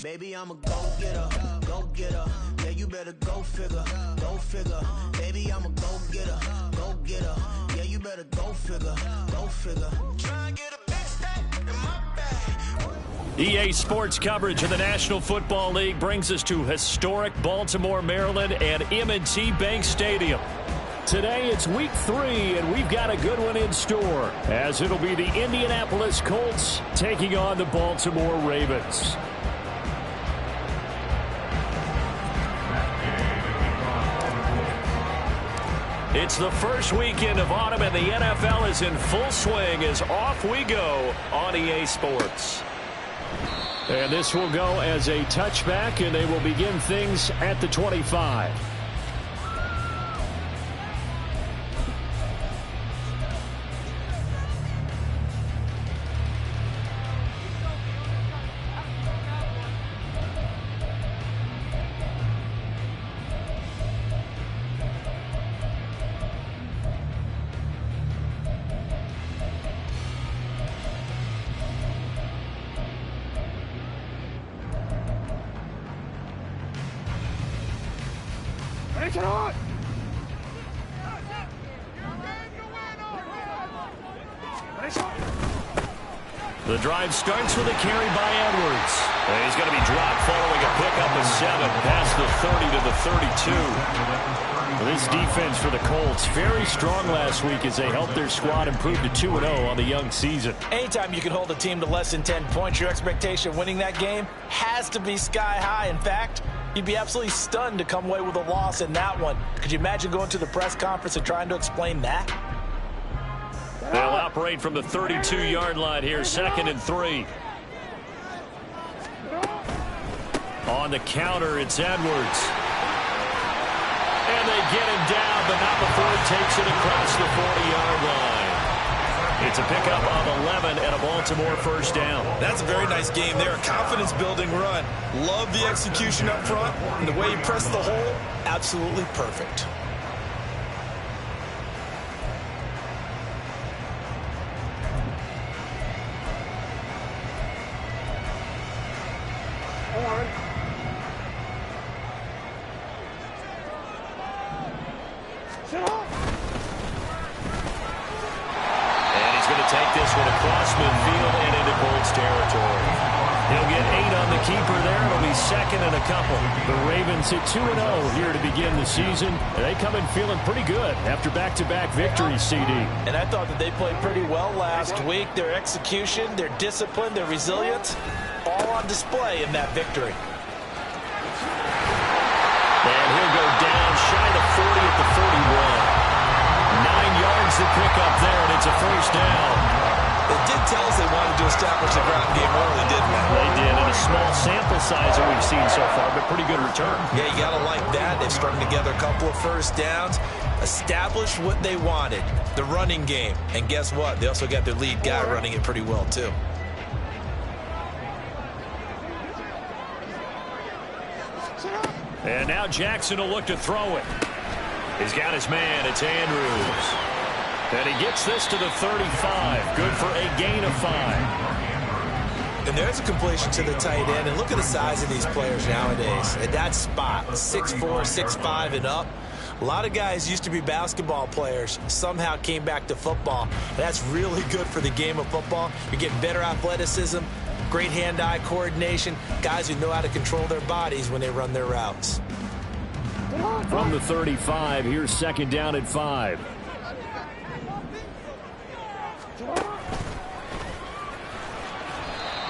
Baby, I'm a go-getter, go-getter. Yeah, you better go figure, go figure. Baby, I'm a go-getter, go-getter. Yeah, you better go figure, go figure. Try and get a big stack in my bag. EA Sports coverage of the National Football League brings us to historic Baltimore, Maryland and M&T Bank Stadium. Today it's week 3, and we've got a good one in store, as it'll be the Indianapolis Colts taking on the Baltimore Ravens. It's the first weekend of autumn, and the NFL is in full swing as off we go on EA Sports. And this will go as a touchback, and they will begin things at the 25. The drive starts with a carry by Edwards. And he's going to be dropped following a pickup of 7 past the 30 to the 32. This defense for the Colts, very strong last week as they helped their squad improve to 2-0 on the young season. Anytime you can hold a team to less than 10 points, your expectation of winning that game has to be sky high. In fact, you'd be absolutely stunned to come away with a loss in that one. Could you imagine going to the press conference and trying to explain that? They'll operate from the 32-yard line here, 2nd and 3. On the counter, it's Edwards. And they get him down, but not before he takes it across the 40-yard line. It's a pickup of 11 and a Baltimore first down. That's a very nice game there, a confidence-building run. Love the execution up front, and the way he pressed the hole, absolutely perfect. Take this one across midfield and into Colts territory. He'll get 8 on the keeper there. It'll be 2nd and a couple. The Ravens hit 2-0 here to begin the season. They come in feeling pretty good after back-to-back victories, CD. And I thought that they played pretty well last week. Their execution, their discipline, their resilience, all on display in that victory. And he'll go down shy of 40 at the 41. 9 yards to pick up there, and it's a first down. They did tell us they wanted to establish a ground game early, didn't they? They did, in a small sample size that we've seen so far, but pretty good return. Yeah, you got to like that. They've strung together a couple of first downs, established what they wanted, the running game. And guess what? They also got their lead guy running it pretty well, too. And now Jackson will look to throw it. He's got his man. It's Andrews. And he gets this to the 35. Good for a gain of 5. And there's a completion to the tight end. And look at the size of these players nowadays. At that spot, 6'4", 6'5", and up. A lot of guys used to be basketball players, somehow came back to football. That's really good for the game of football. You're getting better athleticism, great hand-eye coordination, guys who know how to control their bodies when they run their routes. From the 35, here's 2nd down at 5.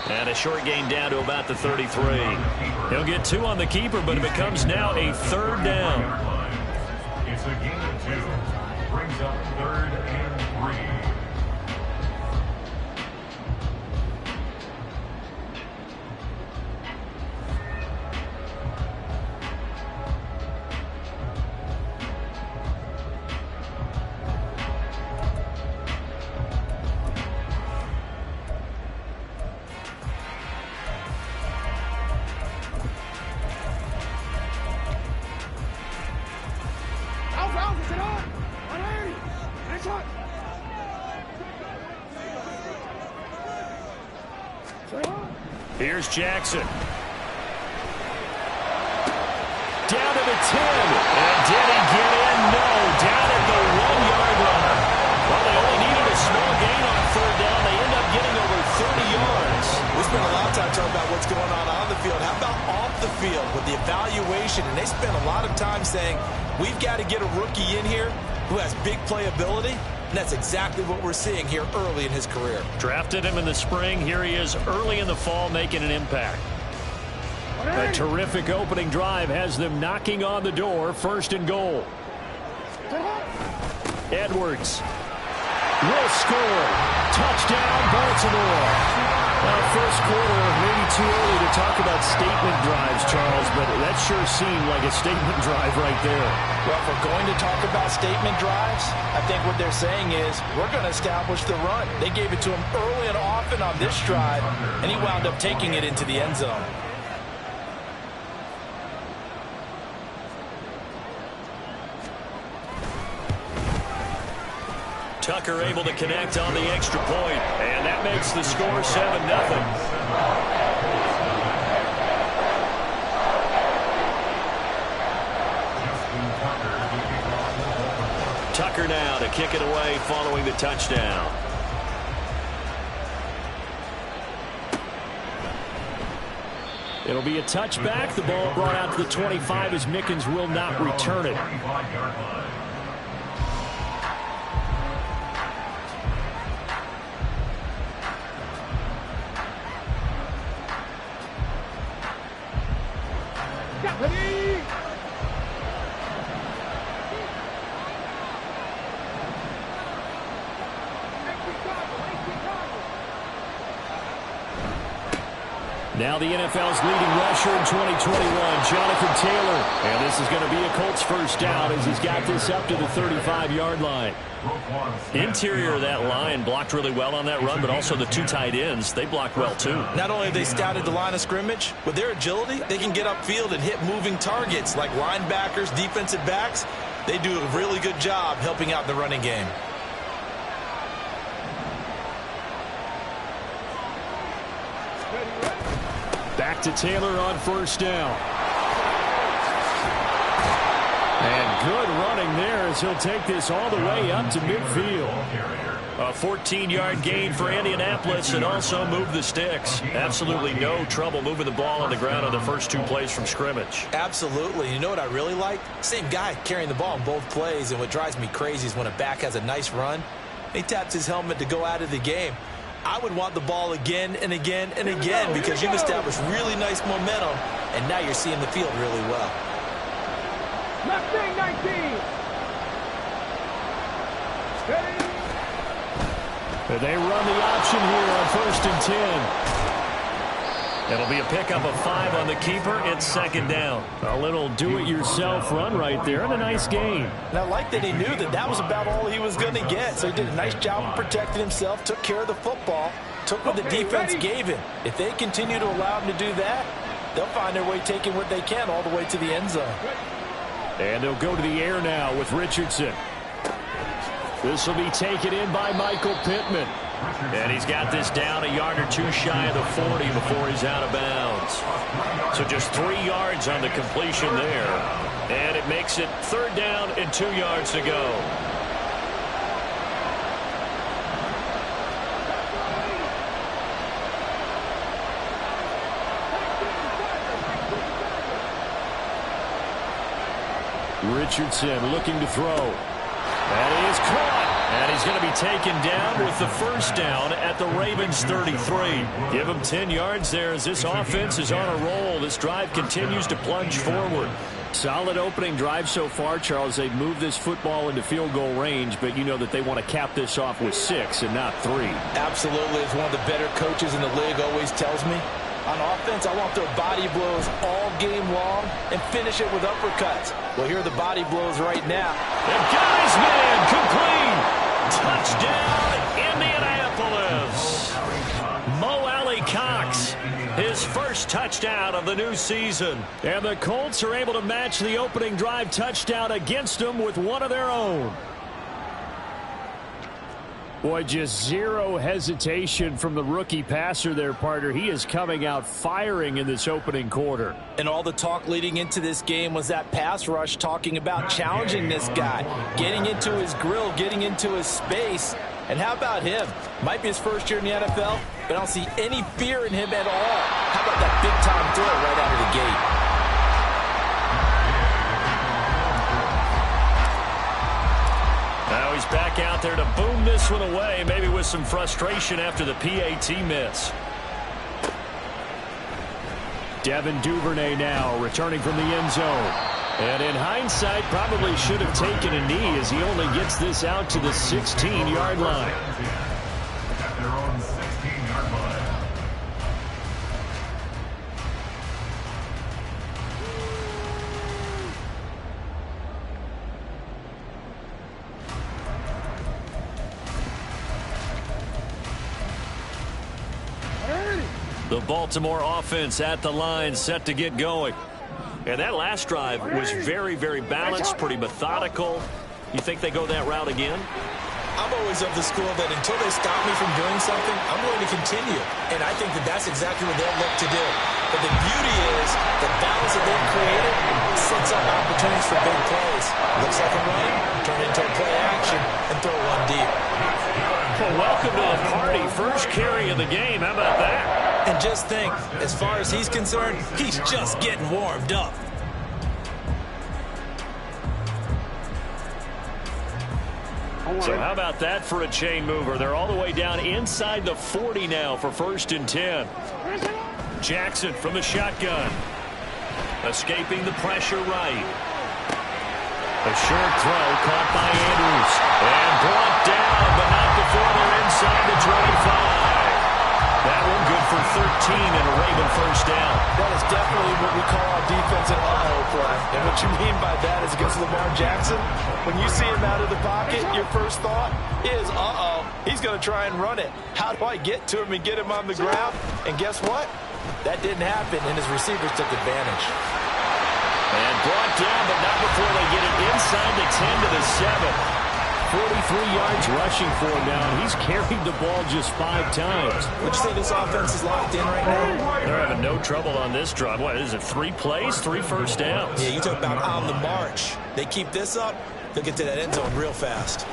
And a short gain down to about the 33. He'll get 2 on the keeper, but it becomes now a 3rd down. It's a gain of 2. Brings up 3rd and 3. Here's Jackson. down to the 10. And did he get in? No. Down at the 1-yard line. Well, they only needed a small gain on third down. They end up getting over 30 yards. We spent a lot of time talking about what's going on the field. How about off the field with the evaluation? And they spent a lot of time saying, we've got to get a rookie in here who has big playability. And that's exactly what we're seeing here early in his career. Drafted him in the spring. Here he is early in the fall making an impact. A terrific opening drive has them knocking on the door. 1st and goal. Edwards will score. Touchdown, Baltimore. First quarter, maybe too early to talk about statement drives, Charles, but that sure seemed like a statement drive right there. Well, if we're going to talk about statement drives, I think what they're saying is we're going to establish the run. They gave it to him early and often on this drive, and he wound up taking it into the end zone. Tucker able to connect on the extra point, and that makes the score 7-0. Tucker now to kick it away following the touchdown. It'll be a touchback. The ball brought out to the 25 as Mickens will not return it. Now the NFL's leading rusher in 2021, Jonathan Taylor. And this is going to be a Colts first down as he's got this up to the 35-yard line. Interior of that line blocked really well on that run, but also the 2 tight ends, they blocked well too. Not only have they scouted the line of scrimmage, with their agility, they can get upfield and hit moving targets like linebackers, defensive backs. They do a really good job helping out in the running game. Back to Taylor on first down. And good running there as he'll take this all the way up to midfield. A 14-yard gain for Indianapolis and also move the sticks. Absolutely no trouble moving the ball on the ground on the first 2 plays from scrimmage. Absolutely. You know what I really like? Same guy carrying the ball in both plays, and what drives me crazy is when a back has a nice run, he taps his helmet to go out of the game. I would want the ball again and again and again because you've established really nice momentum, and now you're seeing the field really well. Left wing 19. They run the option here on 1st and 10. It'll be a pickup of 5 on the keeper. It's 2nd down. A little do-it-yourself run right there and a nice gain. And I like that he knew that that was about all he was going to get. So he did a nice job of protecting himself, took care of the football, took what the defense gave him. If they continue to allow him to do that, they'll find their way taking what they can all the way to the end zone. And they'll go to the air now with Richardson. This will be taken in by Michael Pittman. And he's got this down a yard or 2 shy of the 40 before he's out of bounds. So just 3 yards on the completion there. And it makes it 3rd down and 2 yards to go. Richardson looking to throw. And he is caught. And he's going to be taken down with the first down at the Ravens 33. Give him 10 yards there as this offense is on a roll. This drive continues to plunge forward. Solid opening drive so far, Charles. They've moved this football into field goal range, but you know that they want to cap this off with 6 and not 3. Absolutely. As one of the better coaches in the league always tells me, on offense, I want their body blows all game long and finish it with uppercuts. Well, here are the body blows right now. And got his man complete. Touchdown, Indianapolis. Mo Alley-Cox, his first touchdown of the new season. And the Colts are able to match the opening drive touchdown against them with one of their own. Boy, just zero hesitation from the rookie passer there, partner. He is coming out firing in this opening quarter. And all the talk leading into this game was that pass rush talking about challenging this guy, getting into his grill, getting into his space. And how about him? Might be his first year in the NFL, but I don't see any fear in him at all. How about that big-time throw right out of the gate? Now he's back out there to boom this one away, maybe with some frustration after the PAT miss. Devin Duvernay now returning from the end zone. And in hindsight, probably should have taken a knee as he only gets this out to the 16-yard line. At their own 16-yard line. The Baltimore offense at the line, set to get going. And that last drive was very, very balanced, pretty methodical. You think they go that route again? I'm always of the school that until they stop me from doing something, I'm going to continue. And I think that that's exactly what they'll look to do. But the beauty is the balance that they've created sets up opportunities for big plays. Looks like a run, turn into a play action, and throw one deep. Well, welcome to the party. First carry of the game. How about that? And just think, as far as he's concerned, he's just getting warmed up. So how about that for a chain mover? They're all the way down inside the 40 now for 1st and 10. Jackson from the shotgun. Escaping the pressure right. A short throw caught by Andrews. And brought down, but not before they're inside the 25. That one good for 13 and a Raven first down. That is definitely what we call our defense an uh-oh play. And what you mean by that is against Lamar Jackson, when you see him out of the pocket, your first thought is, uh-oh, he's going to try and run it. How do I get to him and get him on the ground? And guess what? That didn't happen, and his receivers took advantage. And brought down, but not before they get it inside the 10 to the 7. 43 yards rushing for him now, and he's carried the ball just 5 times. Would you say this offense is locked in right now? They're having no trouble on this drive. What is it, 3 plays, 3 first downs? Yeah, you talk about on the march. They keep this up, they'll get to that end zone real fast.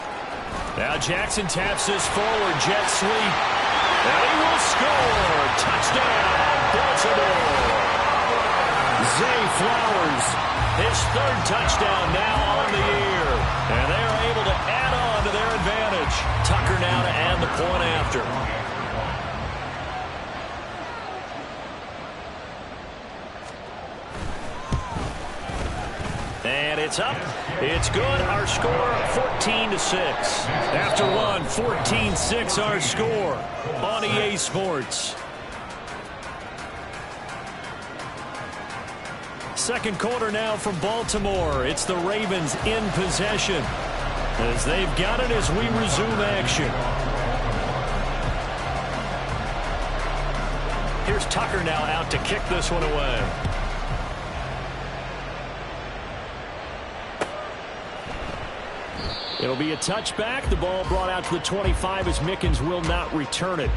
Now Jackson taps this forward, jet sweep. And he will score. Touchdown, Baltimore. Zay Flowers, his 3rd touchdown now on the year. And they are able to add on to their advantage. Tucker now to add the point after. And it's up. It's good. Our score, 14-6. After one, 14-6 our score on EA Sports. Second quarter now from Baltimore. It's the Ravens in possession as they've got it as we resume action. Here's Tucker now out to kick this one away. It'll be a touchback. The ball brought out to the 25 as Mickens will not return it.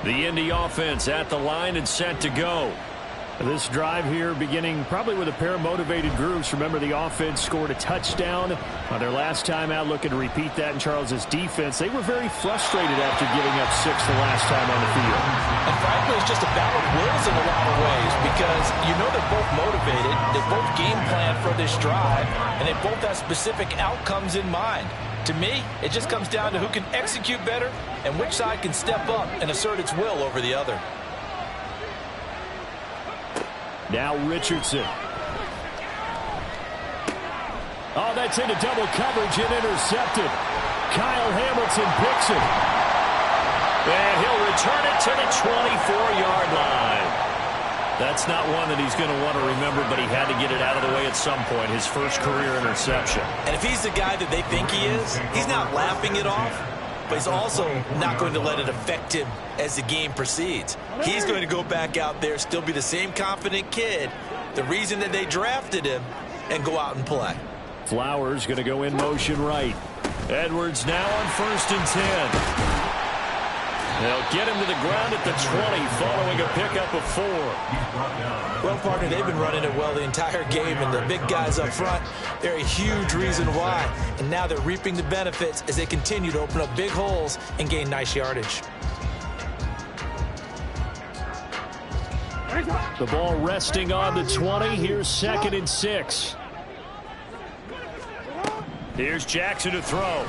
The Indy offense at the line and set to go. This drive here beginning probably with a pair of motivated groups. Remember, the offense scored a touchdown on their last time out. Looking to repeat that in Charles's defense. They were very frustrated after giving up 6 the last time on the field. And frankly, it's just a battle of wills in a lot of ways because you know they're both motivated. They both game plan for this drive, and they both have specific outcomes in mind. To me, it just comes down to who can execute better and which side can step up and assert its will over the other. Now Richardson. Oh, that's into double coverage and intercepted. Kyle Hamilton picks it. And he'll return it to the 24-yard line. That's not one that he's going to want to remember, but he had to get it out of the way at some point. His first career interception. And if he's the guy that they think he is, he's not laughing it off, but he's also not going to let it affect him as the game proceeds. He's going to go back out there, still be the same confident kid, the reason that they drafted him, and go out and play. Flowers going to go in motion right. Edwards now on 1st and 10. They'll get him to the ground at the 20 following a pickup of 4. Well, partner, they've been running it well the entire game, and the big guys up front, they're a huge reason why. And now they're reaping the benefits as they continue to open up big holes and gain nice yardage. The ball resting on the 20. Here's 2nd and 6. Here's Jackson to throw.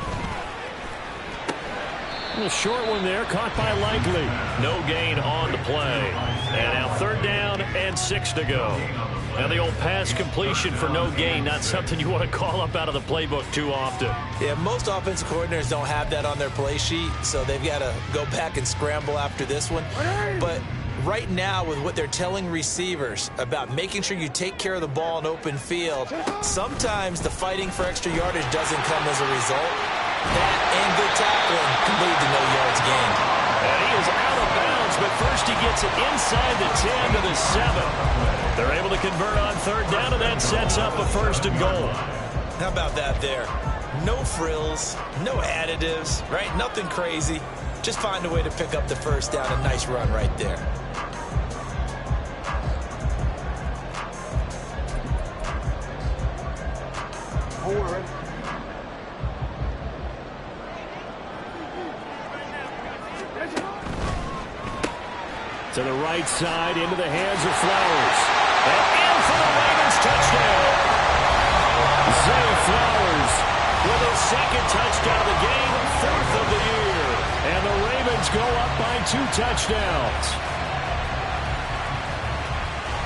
A little short one there, caught by Likely. No gain on the play. And now 3rd down and 6 to go. Now the old pass completion for no gain, not something you want to call up out of the playbook too often. Yeah, most offensive coordinators don't have that on their play sheet, so they've got to go back and scramble after this one. But right now, with what they're telling receivers about making sure you take care of the ball in open field, sometimes the fighting for extra yardage doesn't come as a result. That and good tackling can lead to no yards gained. And he is out of bounds, but first he gets it inside the 10 to the 7. They're able to convert on 3rd down, and that sets up a 1st and goal. How about that there? No frills, no additives, right? Nothing crazy. Just find a way to pick up the 1st down. A nice run right there. To the right side, into the hands of Flowers. And in for the Ravens touchdown. Zay Flowers with a 2nd touchdown of the game, 4th of the year. And the Ravens go up by 2 touchdowns.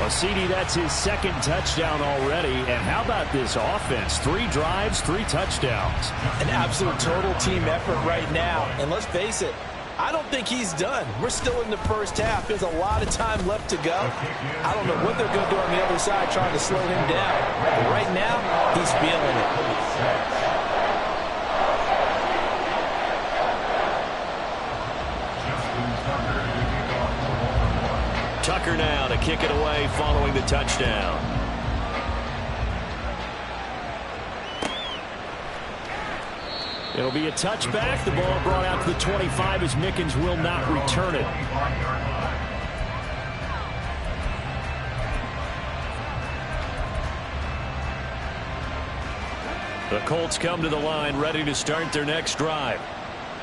Well, CD, that's his 2nd touchdown already. And how about this offense? 3 drives, 3 touchdowns. An absolute total team effort right now. And let's face it, I don't think he's done. We're still in the 1st half. There's a lot of time left to go. I don't know what they're going to do on the other side trying to slow him down. But right now, he's feeling it. Tucker now to kick it away following the touchdown. It'll be a touchback. The ball brought out to the 25 as Mickens will not return it. The Colts come to the line ready to start their next drive.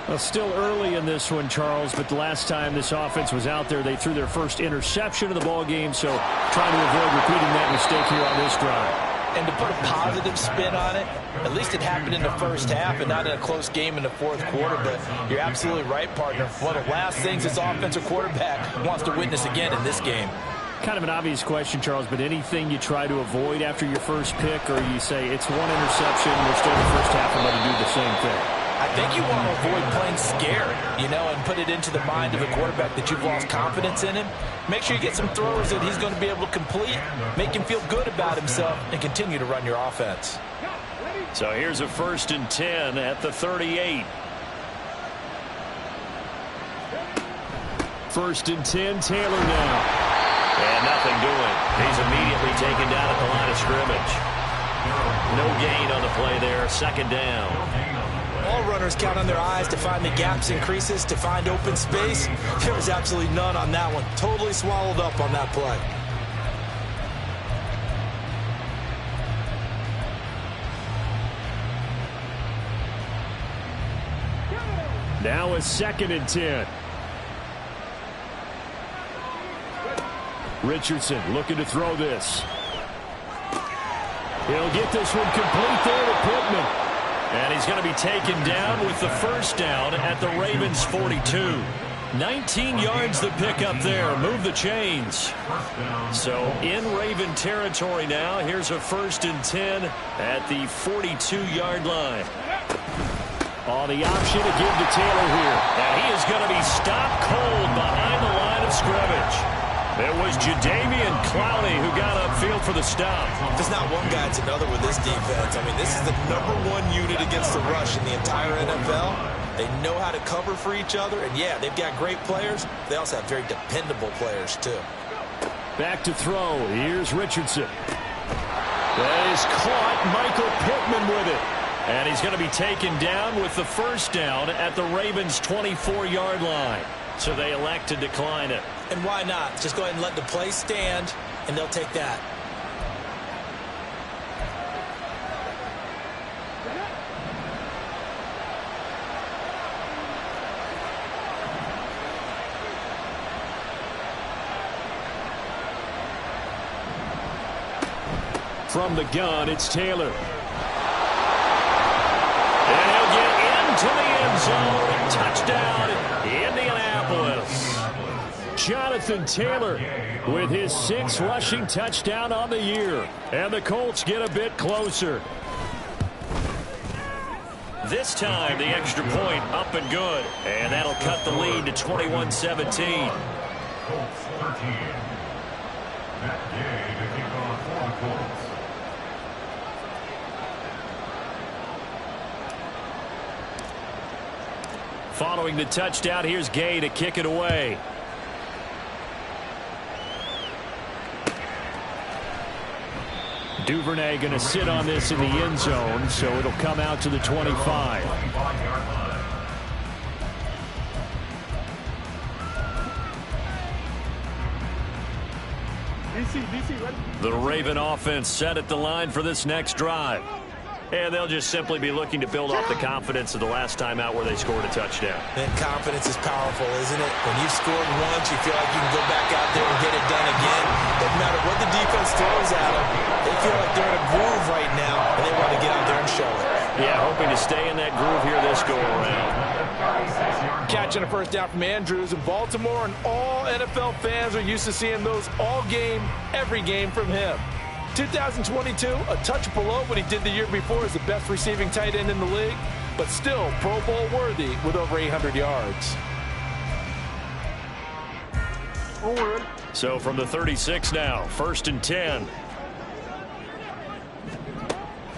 Well, still early in this one, Charles, but the last time this offense was out there, they threw their first interception of the ball game, so trying to avoid repeating that mistake here on this drive. And to put a positive spin on it, at least it happened in the 1st half and not in a close game in the 4th quarter. But you're absolutely right, partner. One of the last things this offensive quarterback wants to witness again in this game. Kind of an obvious question, Charles, but anything you try to avoid after your first pick, or you say it's 1 interception, we're still in the 1st half and let him do the same thing? I think you want to avoid playing scared, and put it into the mind of the quarterback that you've lost confidence in him. Make sure you get some throws that he's going to be able to complete, make him feel good about himself, and continue to run your offense. So here's a 1st and 10 at the 38. 1st and 10, Taylor now. And nothing doing. He's immediately taken down at the line of scrimmage. No gain on the play there, 2nd down. All runners count on their eyes to find the gaps and creases, to find open space. There was absolutely none on that one. Totally swallowed up on that play. Now a 2nd and 10. Richardson looking to throw this. He'll get this one complete there to Pittman. And he's going to be taken down with the 1st down at the Ravens 42. 19 yards the pick up there. Move the chains. So in Raven territory now. Here's a 1st and 10 at the 42-yard line. Oh, the option to give to Taylor here. And he is going to be stopped cold behind the line of scrimmage. It was Jadeveon Clowney who got upfield for the stop. There's not one guy, it's another with this defense. I mean, this is the #1 unit against the rush in the entire NFL. They know how to cover for each other. And, yeah, they've got great players. They also have very dependable players, too. Back to throw. Here's Richardson. He's caught Michael Pittman with it. And he's going to be taken down with the first down at the Ravens' 24-yard line. So they elect to decline it. And why not? Just go ahead and let the play stand, and they'll take that. From the gun, it's Taylor. And he'll get into the end zone. Touchdown, Indianapolis. Jonathan Taylor with his 6th rushing touchdown on the year. And the Colts get a bit closer. This time, the extra point up and good. And that'll cut the lead to 21-17. Colts 13. That day to kick off for the Colts. Following the touchdown, here's Gay to kick it away. Duvernay going to sit on this in the end zone, so it'll come out to the 25. The Raven offense set at the line for this next drive. And they'll just simply be looking to build off the confidence of the last time out where they scored a touchdown. And confidence is powerful, isn't it? When you've scored once, you feel like you can go back out there and get it done again. Doesn't matter what the defense throws at them. They feel like they're in a groove right now, and they want to get out there and show it. Yeah, hoping to stay in that groove here this go-around. Catching a first down from Andrews in Baltimore, and all NFL fans are used to seeing those all game, every game from him. 2022, a touch below what he did the year before as the best receiving tight end in the league, but still Pro Bowl worthy with over 800 yards. So from the 36 now, 1st and 10.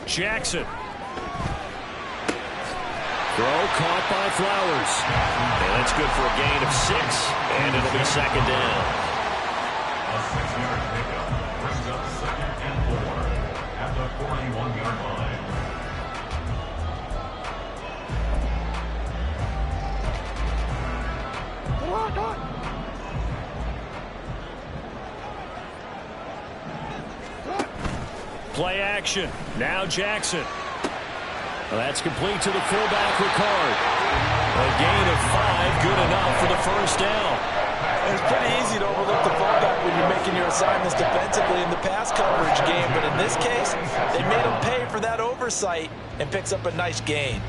Jackson. Throw caught by Flowers. And that's good for a gain of 6, and it'll be 2nd down. A 6-yard pickup brings up 2nd and 4 at the 41-yard line. Play action. Now Jackson. Well, that's complete to the fullback, Ricard. A gain of 5, good enough for the first down. It's pretty easy to overlook the fullback when you're making your assignments defensively in the pass coverage game, but in this case, they made him pay for that oversight and picks up a nice gain.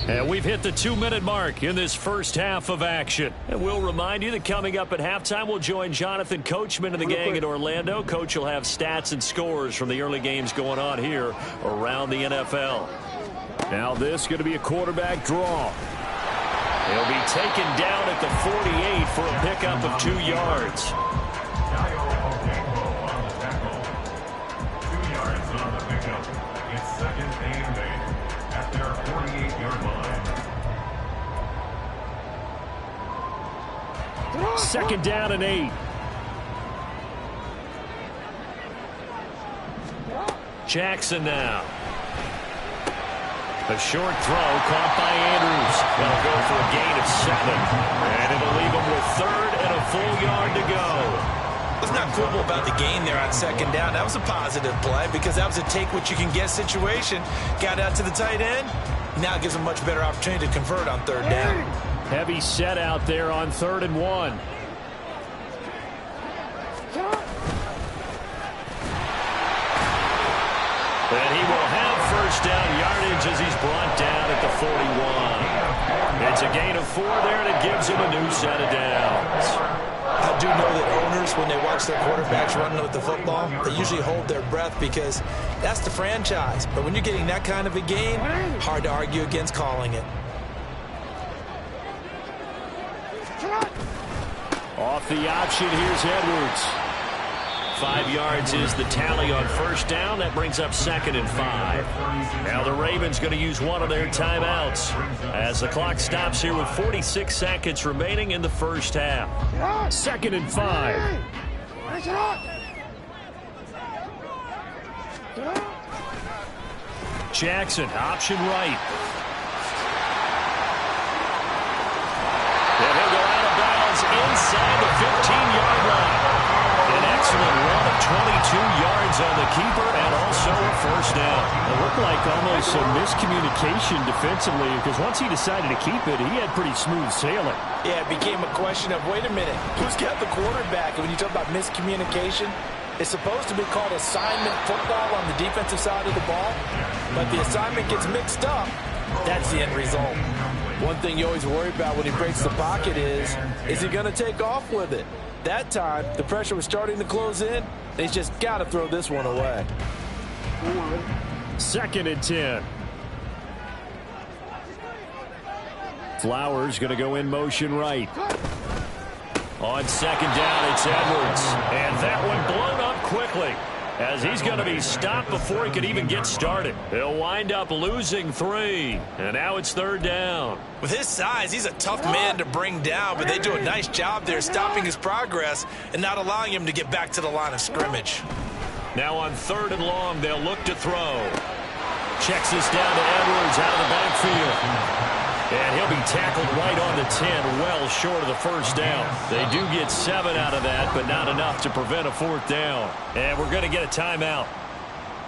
And we've hit the 2-minute mark in this first half of action. And we'll remind you that coming up at halftime, we'll join Jonathan Coachman and the gang in Orlando. Coach will have stats and scores from the early games going on here around the NFL. Now this is going to be a quarterback draw. He'll be taken down at the 48 for a pickup of 2 yards. 2 yards on the pickup. It's 2nd and 8 at their 48-yard line. 2nd down and 8. Jackson now. A short throw caught by Andrews. That'll go for a gain of 7. And it'll leave him with 3rd and a full yard to go. What's not cool about the gain there on 2nd down? That was a positive play because that was a take-what-you-can-get situation. Got out to the tight end. Now it gives him a much better opportunity to convert on 3rd down. Heavy set out there on 3rd and 1. And he will have first down yardage as he's brought down at the 41. It's a gain of 4 there, and it gives him a new set of downs. I do know that owners, when they watch their quarterbacks running with the football, they usually hold their breath because that's the franchise. But when you're getting that kind of a gain, hard to argue against calling it. Off the option, here's Edwards. 5 yards is the tally on first down. That brings up 2nd and 5. Now the Ravens going to use one of their timeouts as the clock stops here with 46 seconds remaining in the first half. 2nd and 5. Jackson, option right. And he'll go out of bounds inside the 15-yard line. An excellent run of 22 yards on the keeper and also a first down. It looked like almost some miscommunication defensively because once he decided to keep it, he had pretty smooth sailing. Yeah, it became a question of, wait a minute, who's got the quarterback? And when you talk about miscommunication, it's supposed to be called assignment football on the defensive side of the ball, but the assignment gets mixed up. That's the end result. One thing you always worry about when he breaks the pocket is he going to take off with it? That time, the pressure was starting to close in. He's just got to throw this one away. 2nd and 10. Flowers going to go in motion right. On 2nd down, it's Edwards. And that one blown up quickly as he's going to be stopped before he could even get started. He'll wind up losing 3. And now it's 3rd down. With his size, he's a tough man to bring down, but they do a nice job there stopping his progress and not allowing him to get back to the line of scrimmage. Now on 3rd and long, they'll look to throw. Checks this down to Edwards out of the backfield. And he'll be tackled right on the 10, well short of the first down. They do get 7 out of that, but not enough to prevent a 4th down. And we're going to get a timeout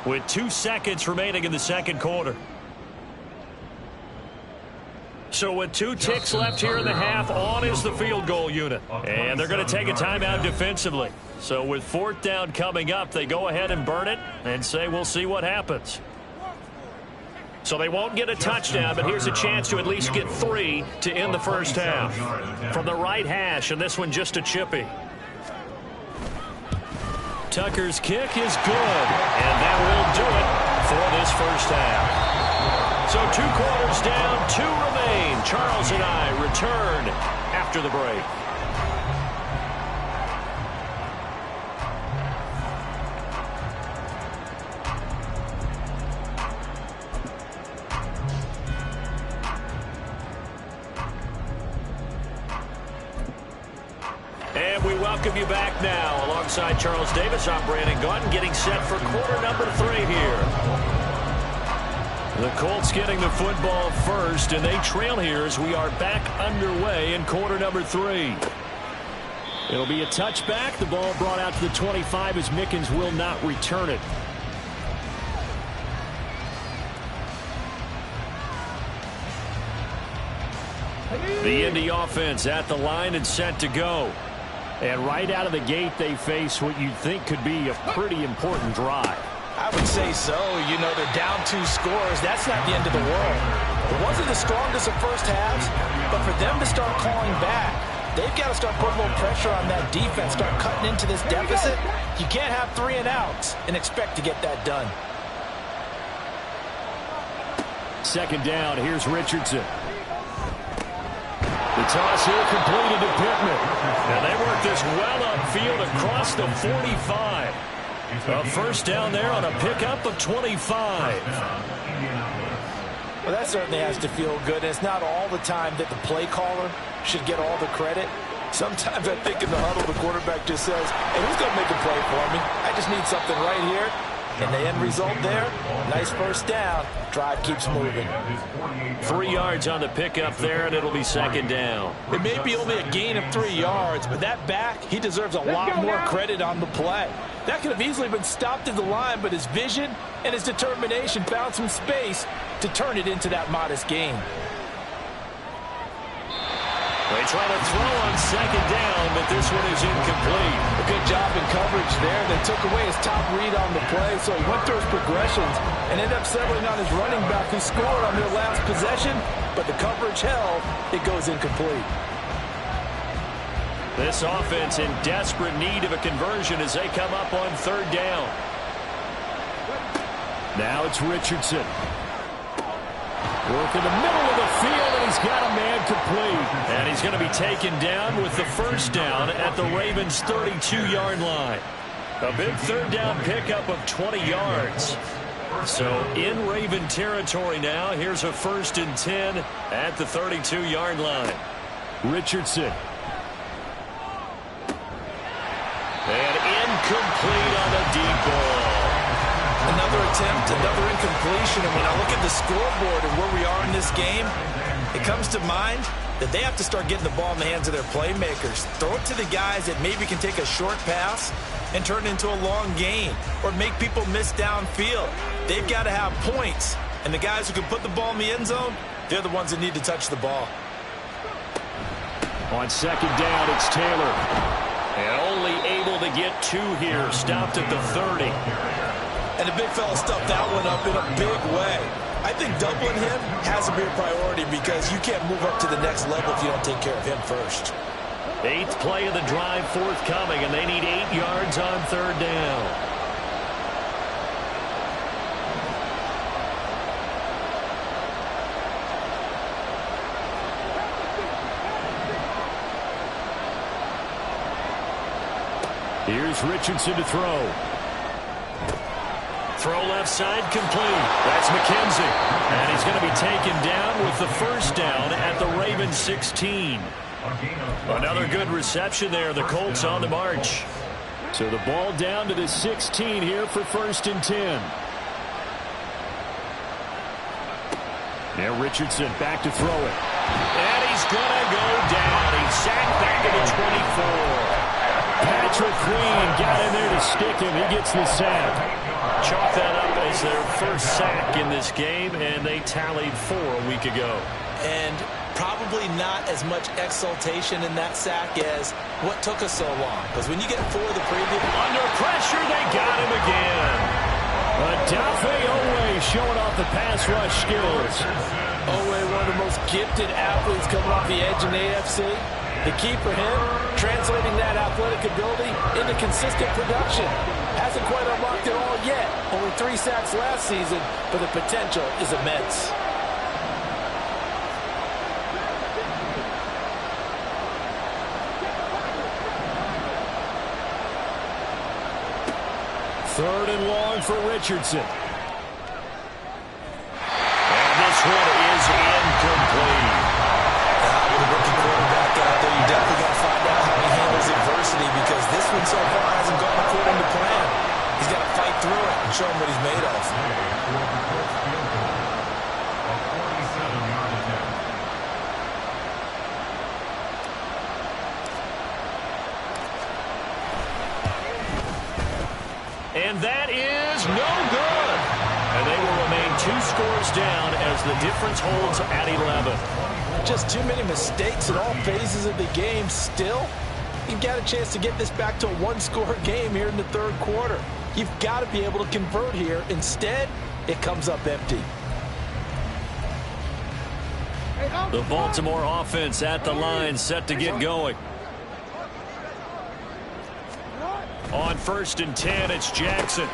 with 2 seconds remaining in the second quarter. So with 2 ticks left here in the half, on is the field goal unit. And they're going to take a timeout defensively. So with 4th down coming up, they go ahead and burn it and say we'll see what happens. So they won't get a touchdown, but here's a chance to at least get 3 to end the first half. From the right hash, and this one just a chippy. Tucker's kick is good, and that will do it for this first half. So 2 quarters down, 2 remain. Charles and I return after the break. And we welcome you back now. Alongside Charles Davis, I'm Brandon Gaudin, getting set for quarter number 3 here. The Colts getting the football first, and they trail here as we are back underway in quarter number 3. It'll be a touchback. The ball brought out to the 25 as Mickens will not return it. The Indy offense at the line and set to go. And right out of the gate, they face what you'd think could be a pretty important drive. I would say so. You know, they're down 2 scores. That's not the end of the world. It wasn't the strongest of first halves, but for them to start calling back, they've got to start putting a little pressure on that defense, start cutting into this deficit. You can't have 3 and outs and expect to get that done. 2nd down, here's Richardson. The toss here completed to Pittman. And they work this well upfield across the 45. A first down there on a pickup of 25. Well, that certainly has to feel good. And it's not all the time that the play caller should get all the credit. Sometimes I think in the huddle, the quarterback just says, hey, who's going to make a play for me? I just need something right here. And the end result there, nice first down. Drive keeps moving. 3 yards on the pickup there, and it'll be 2nd down. It may be only a gain of 3 yards, but that back, he deserves a lot more credit on the play. That could have easily been stopped at the line, but his vision and his determination found some space to turn it into that modest gain. They try to throw on 2nd down, but this one is incomplete. A good job in coverage there. They took away his top read on the play, so he went through his progressions and ended up settling on his running back who scored on their last possession, but the coverage held. It goes incomplete. This offense in desperate need of a conversion as they come up on 3rd down. Now it's Richardson. Work in the middle of the field, and he's got a man complete. And he's going to be taken down with the first down at the Ravens' 32-yard line. A big third down pickup of 20 yards. So in Raven territory now. Here's a 1st and 10 at the 32-yard line. Richardson. And incomplete on the deep ball. Another attempt, another incompletion. And when I look at the scoreboard and where we are in this game, it comes to mind that they have to start getting the ball in the hands of their playmakers. Throw it to the guys that maybe can take a short pass and turn it into a long gain or make people miss downfield. They've got to have points. And the guys who can put the ball in the end zone, they're the ones that need to touch the ball. On 2nd down, it's Taylor. And only able to get 2 here. Stopped at the 30. And the big fella stuffed that one up in a big way. I think doubling him has to be a priority because you can't move up to the next level if you don't take care of him first. 8th play of the drive forthcoming, and they need 8 yards on 3rd down. Here's Richardson to throw. Throw left side, complete. That's McKenzie. And he's going to be taken down with the 1st down at the Ravens 16. Another good reception there. The Colts on the march. So the ball down to the 16 here for 1st and 10. Now Richardson back to throw it. And he's going to go down. He's sacked back at the 24. Patrick Queen got in there to stick him. He gets the sack. Chalk that up as their 1st sack in this game, and they tallied 4 a week ago. And probably not as much exultation in that sack as what took us so long. Because when you get 4 the previous... Under pressure, they got him again. Adafe Owe showing off the pass rush skills. Owe, one of the most gifted athletes coming off the edge in the AFC. The key for him, translating that athletic ability into consistent production. Hasn't quite unlocked it all yet. Only 3 sacks last season, but the potential is immense. Third and long for Richardson. And this one is incomplete. With a rookie quarterback out there, you definitely got to find out how he handles adversity because this one so far hasn't gone according to plan. He's got to fight through it and show him what he's made of. And that is no good. And they will remain 2 scores down as the difference holds at 11. Just too many mistakes in all phases of the game. Still, you've got a chance to get this back to a 1-score game here in the 3rd quarter. You've got to be able to convert here. Instead, it comes up empty. The Baltimore offense at the line, set to get going. On 1st and 10, it's Jackson.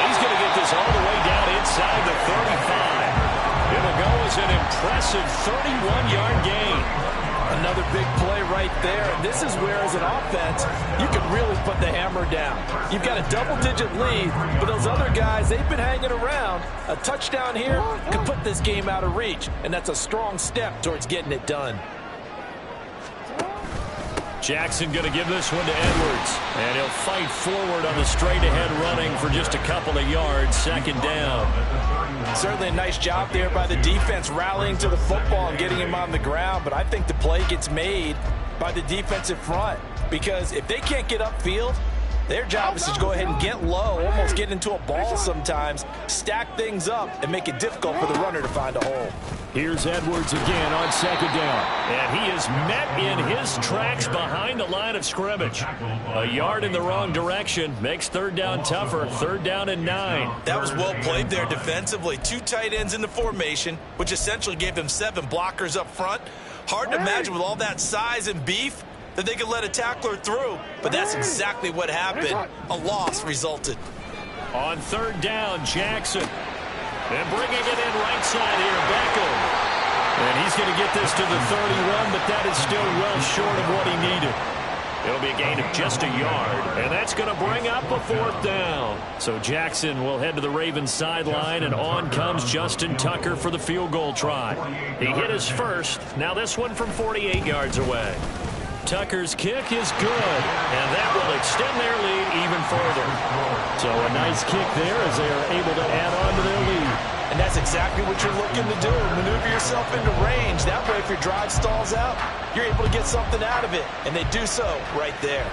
He's going to get this all the way down inside the 35. It'll go as an impressive 31-yard gain. Another big play right there. And this is where, as an offense, you can really put the hammer down. You've got a double-digit lead, but those other guys, they've been hanging around. A touchdown here could put this game out of reach, and that's a strong step towards getting it done. Jackson going to give this one to Edwards. And he'll fight forward on the straight-ahead running for just a couple of yards. 2nd down. Certainly a nice job there by the defense rallying to the football and getting him on the ground. But I think the play gets made by the defensive front. Because if they can't get upfield, their job is to go ahead and get low, almost get into a ball sometimes, stack things up, and make it difficult for the runner to find a hole. Here's Edwards again on 2nd down. And he is met in his tracks behind the line of scrimmage. A yard in the wrong direction makes 3rd down tougher. 3rd down and 9. That was well played there defensively. 2 tight ends in the formation, which essentially gave them 7 blockers up front. Hard to imagine with all that size and beef that they could let a tackler through, but that's exactly what happened. A loss resulted. On 3rd down, Jackson. And bringing it in right side here, Beckham. And he's he's going to get this to the 31, but that is still well short of what he needed. It'll be a gain of just a yard, and that's going to bring up a 4th down. So Jackson will head to the Ravens sideline, and on comes Justin Tucker for the field goal try. He hit his first. Now this one from 48 yards away. Tucker's kick is good, and that will extend their lead even further. So a nice kick there as they are able to add on to their lead. And that's exactly what you're looking to do. Maneuver yourself into range. That way, if your drive stalls out, you're able to get something out of it. And they do so right there.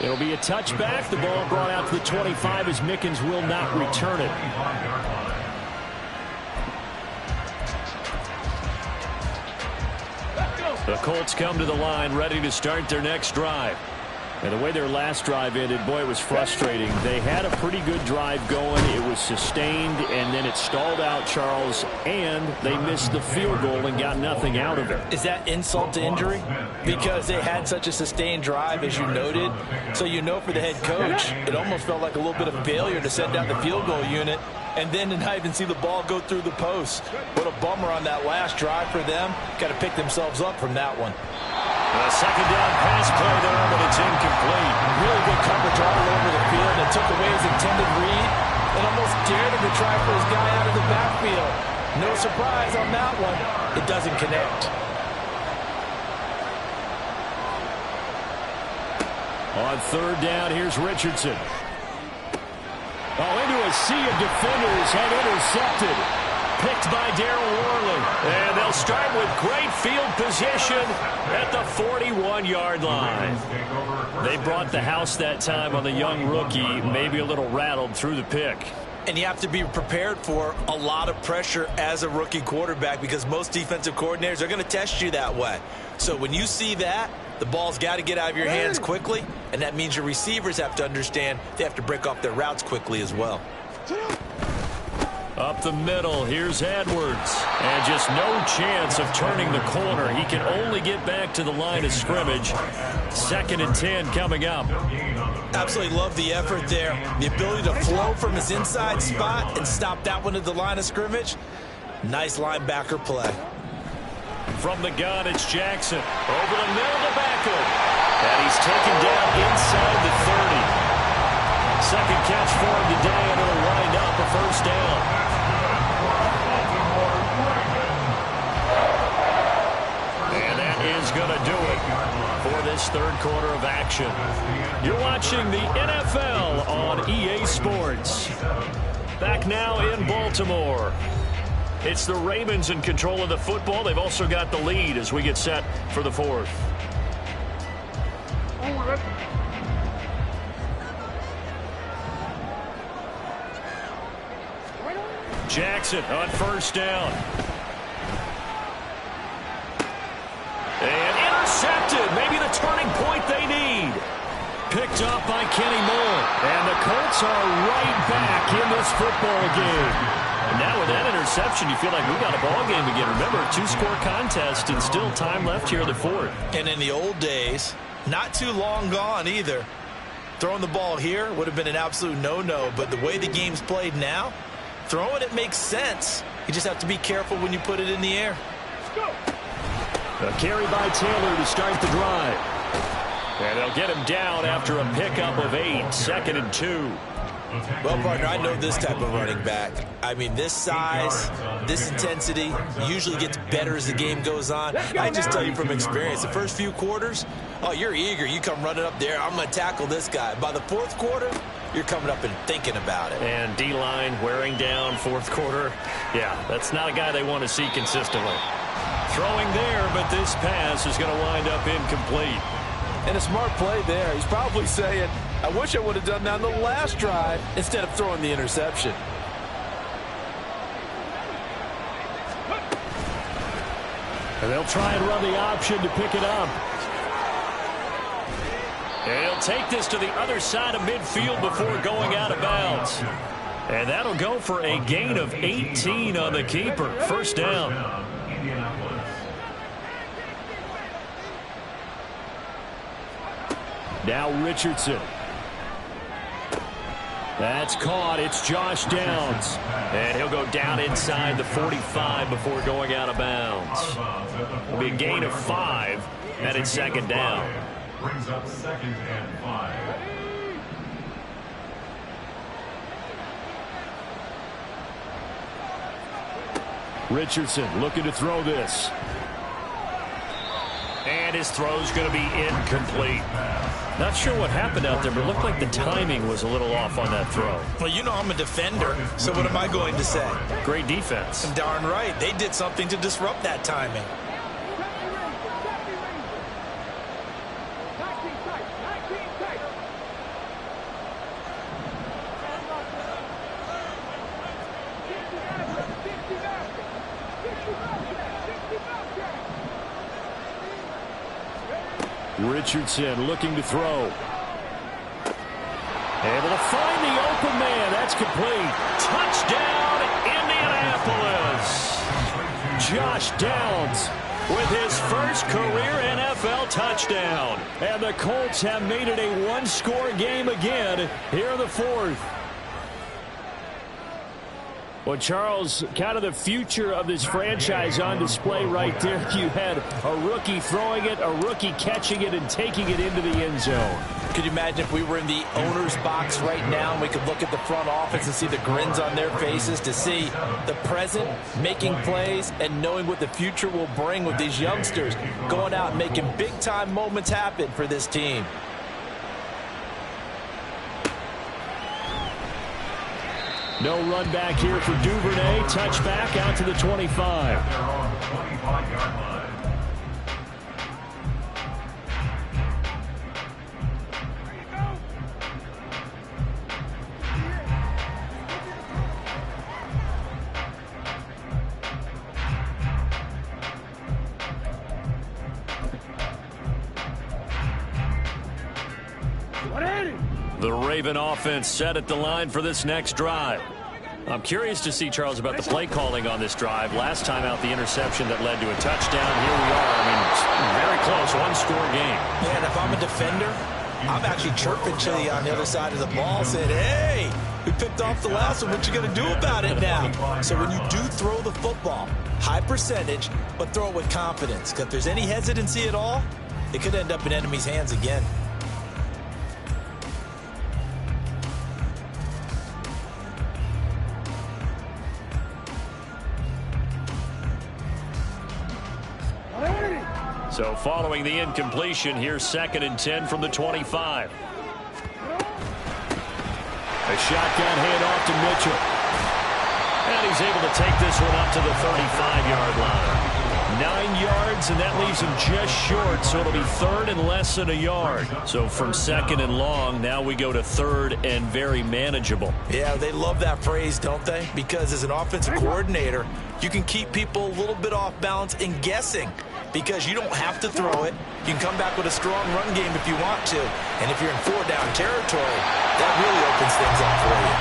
It'll be a touchback. The ball brought out to the 25 as Mickens will not return it. The Colts come to the line ready to start their next drive. And the way their last drive ended, boy, it was frustrating. They had a pretty good drive going. It was sustained, and then it stalled out, Charles, and they missed the field goal and got nothing out of it. Is that insult to injury? Because they had such a sustained drive, as you noted. So you know for the head coach, it almost felt like a little bit of failure to send out the field goal unit and then to not even see the ball go through the post. What a bummer on that last drive for them. Got to pick themselves up from that one. A second down pass play there, but it's incomplete. Really good coverage all over the field. It took away his intended read and almost dared him to try for his guy out of the backfield. No surprise on that one. It doesn't connect. On 3rd down, here's Richardson. Into a sea of defenders and intercepted. Picked by Darryl Worley. And they'll start with great field position at the 41-yard line. They brought the house that time on the young rookie, maybe a little rattled through the pick. And you have to be prepared for a lot of pressure as a rookie quarterback because most defensive coordinators are going to test you that way. So when you see that, the ball's got to get out of your hands quickly, and that means your receivers have to understand they have to break off their routes quickly as well. Up the middle, here's Edwards. And just no chance of turning the corner. He can only get back to the line of scrimmage. 2nd and 10 coming up. Absolutely love the effort there. The ability to flow from his inside spot and stop that one at the line of scrimmage. Nice linebacker play. From the gun, it's Jackson. Over the middle to Beckham. And he's taken down inside the 30. Second catch for him today, and it'll wind up a 1st down. And that is going to do it for this 3rd quarter of action. You're watching the NFL on EA Sports. Back now in Baltimore. It's the Ravens in control of the football. They've also got the lead as we get set for the 4th. Jackson on 1st down. And intercepted. Maybe the turning point they need. Picked up by Kenny Moore. And the Colts are right back in this football game. And now with that interception, you feel like we got a ball game again. Remember, 2-score contest and still time left here in the 4th. And in the old days, not too long gone either, throwing the ball here would have been an absolute no-no. But the way the game's played now, throwing it makes sense. You just have to be careful when you put it in the air. A carry by Taylor to start the drive. And they'll get him down after a pickup of 8. 2nd and 2. Well, partner, I know this type of running back. I mean, this size, this intensity usually gets better as the game goes on. I just tell you from experience, the first few quarters, oh, you're eager. You come running up there. I'm going to tackle this guy. By the 4th quarter, you're coming up and thinking about it. And D-line wearing down 4th quarter. Yeah, that's not a guy they want to see consistently. Throwing there, but this pass is going to wind up incomplete. And a smart play there. He's probably saying, I wish I would have done that on the last drive instead of throwing the interception. And they'll try and run the option to pick it up. And he'll take this to the other side of midfield before going out of bounds. And that'll go for a gain of 18 on the keeper. 1st down. Now Richardson. That's caught. It's Josh Downs. And he'll go down inside the 45 before going out of bounds. It'll be a gain of 5, and it's second down. Brings up 2nd and 5. Richardson looking to throw this. And his throw's going to be incomplete. Not sure what happened out there, but it looked like the timing was a little off on that throw. Well, you know I'm a defender, so what am I going to say? Great defense. Darn right. They did something to disrupt that timing. Richardson looking to throw. Able to find the open man. That's complete. Touchdown, Indianapolis. Josh Downs with his first career NFL touchdown. And the Colts have made it a one-score game again here in the 4th. Well, Charles, kind of the future of this franchise on display right there. You had a rookie throwing it, a rookie catching it, and taking it into the end zone. Could you imagine if we were in the owner's box right now and we could look at the front office and see the grins on their faces, to see the present making plays and knowing what the future will bring with these youngsters going out and making big-time moments happen for this team. No run back here for Duvernay. Touchback out to the 25. They're on the 25-yard line. The Raven offense set at the line for this next drive. I'm curious to see, Charles, about the play calling on this drive. Last time out, the interception that led to a touchdown. Here we are. I mean, it's very close, one-score game. Yeah, and if I'm a defender, I'm actually chirping Chili on the other side of the ball, saying, hey, we picked off the last one. What you going to do about it now? So when you do throw the football, high percentage, but throw it with confidence. Because if there's any hesitancy at all, it could end up in enemy's hands again. So following the incompletion, here's 2nd and 10 from the 25. A shotgun handoff to Mitchell. And he's able to take this one up to the 35-yard line. 9 yards, and that leaves him just short, so it'll be 3rd and less than a yard. So from 2nd and long, now we go to 3rd and very manageable. Yeah, they love that phrase, don't they? Because as an offensive coordinator, you can keep people a little bit off balance and guessing. Because you don't have to throw it. You can come back with a strong run game if you want to. And if you're in 4-down territory, that really opens things up for you.